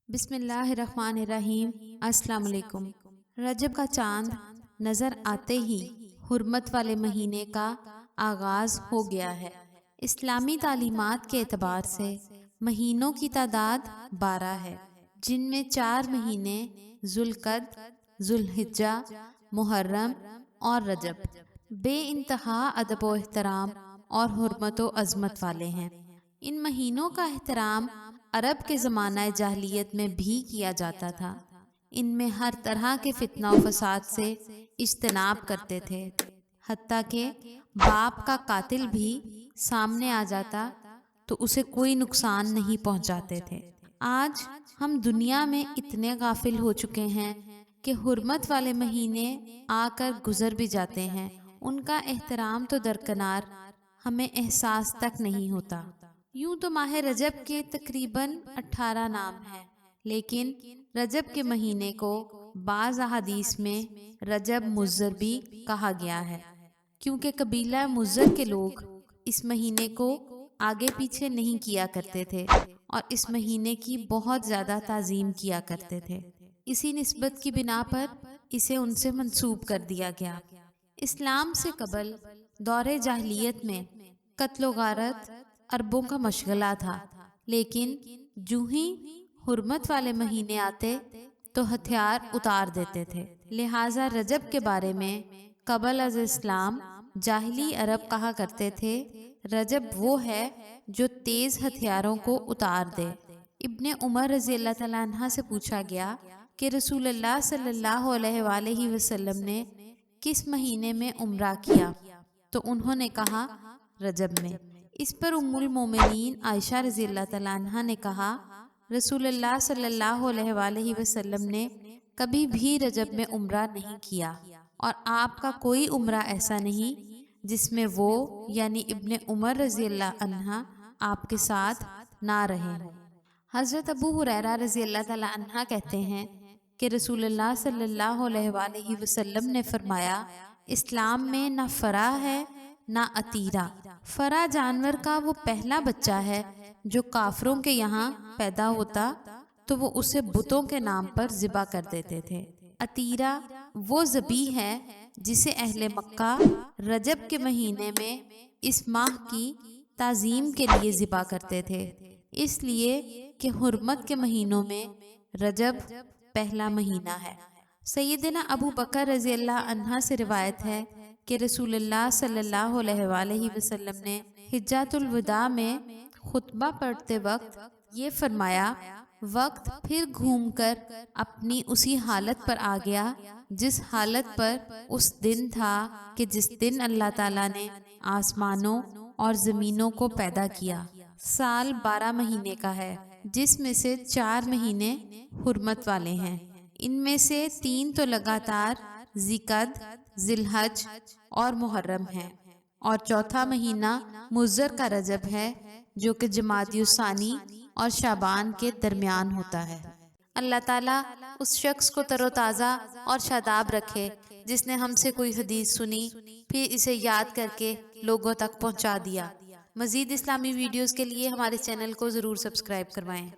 बिस्मिल्लाहिर्रहमानिर्रहीम। अस्सलाम वालेकुम। रजब का चांद नज़र आते ही हुर्मत वाले महीने का आगाज़ हो गया है। इस्लामी तालीमात के एतबार से महीनों की तादाद 12 है, जिनमें 4 महीने ज़ुल्क़द, ज़ुल्हिज्जा, मुहर्रम और रजब बेइंतहा अदब व एहतराम और हुर्मत व अज़मत वाले हैं। इन महीनों का एहतराम अरब के ज़माना जाहिलियत में भी किया जाता था। इनमें हर तरह के फितना व फसाद से इज्तनाब करते थे, हत्ता कि बाप का कातिल भी सामने आ जाता तो उसे कोई नुकसान नहीं पहुंचाते थे। आज हम दुनिया में इतने गाफिल हो चुके हैं कि हुर्मत वाले महीने आकर गुजर भी जाते हैं, उनका एहतराम तो दरकिनार हमें एहसास तक नहीं होता। यूं तो माह रजब के तकरीबन 18 नाम हैं, लेकिन रजब के महीने को बाज़ अहादीस में रजब मुज़्ज़र भी कहा गया है, क्योंकि कबीला मुज़्ज़र के लोग इस महीने को आगे पीछे नहीं किया करते थे और इस महीने की बहुत ज़्यादा ताज़ीम किया करते थे। इसी निस्बत की बिना पर इसे उनसे मंसूब कर दिया गया। इस्लाम से कबल दौरे जाहिलियत में कत्ल गारत अरबों का मशगला था, लेकिन जूं ही हुर्मत वाले महीने आते तो हथियार उतार देते थे। लिहाजा रजब के बारे में कबल अज़ इस्लाम जाहिली अरब कहा करते थे, रजब वो है जो तेज़ हथियारों को उतार दे। इब्ने उमर रज़ी अल्लाह तआला अन्हा से पूछा गया कि रसूलुल्लाह सल्लल्लाहु अलैहि वसल्लम ने किस महीने में उम्रा किया, तो उन्होंने कहा रजब में। इस पर उम्मुल मोमिनीन आयशा रज़ी अल्लाह तआला अन्हा ने कहा रसूलुल्लाह सल्लल्लाहु अलैहि वसल्लम ने कभी भी रजब में उम्रा नहीं किया और आपका कोई उम्रा ऐसा नहीं जिसमें वो यानी इब्ने उमर रज़ी अल्लाह अन्हा आपके साथ ना रहे हों। हज़रत अबू हुरैरा रज़ी अल्लाह तआला अन्हा कहते हैं कि रसूलुल्लाह सल्लल्लाहु अलैहि वसल्लम ने फरमाया, इस्लाम में ना फरा है ना अतीरा। फरा जानवर का वो पहला बच्चा है जो काफरों के यहाँ पैदा होता तो वो उसे बुतों के नाम पर ज़िबा कर देते थे। अतीरा वो ज़बी है जिसे अहले मक्का रजब के महीने में इस माह की ताज़ीम के लिए ज़िबा करते थे, इसलिए कि हुर्मत के महीनों में रजब पहला महीना है। सैयदना अबू बकर रज़ी अल्लाह अन्हा से रिवायत है कि रसूलुल्लाह सल्लल्लाहु अलैहि वसल्लम ने हिज्जतुल विदा में खुतबा पढ़ते वक्त ये फरमाया, वक्त फिर घूमकर अपनी उसी हालत पर आ गया जिस हालत पर उस दिन था कि जिस दिन अल्लाह ताला ने आसमानों और ज़मीनों को पैदा किया। साल 12 महीने का है, जिसमें से 4 महीने हुर्मत वाले हैं। इनमें से 3 तो लगातार ज़िक़द, ज़िलहज और मुहर्रम है और चौथा महीना मुज़्ज़र का रजब है जो कि जमादियुस्सानी और शाबान के दरमियान होता है। अल्लाह ताला उस शख्स को तरोताज़ा और शादाब रखे जिसने हमसे कोई हदीस सुनी फिर इसे याद करके लोगों तक पहुंचा दिया। मज़ीद इस्लामी वीडियोस के लिए हमारे चैनल को ज़रूर सब्सक्राइब करवाएं।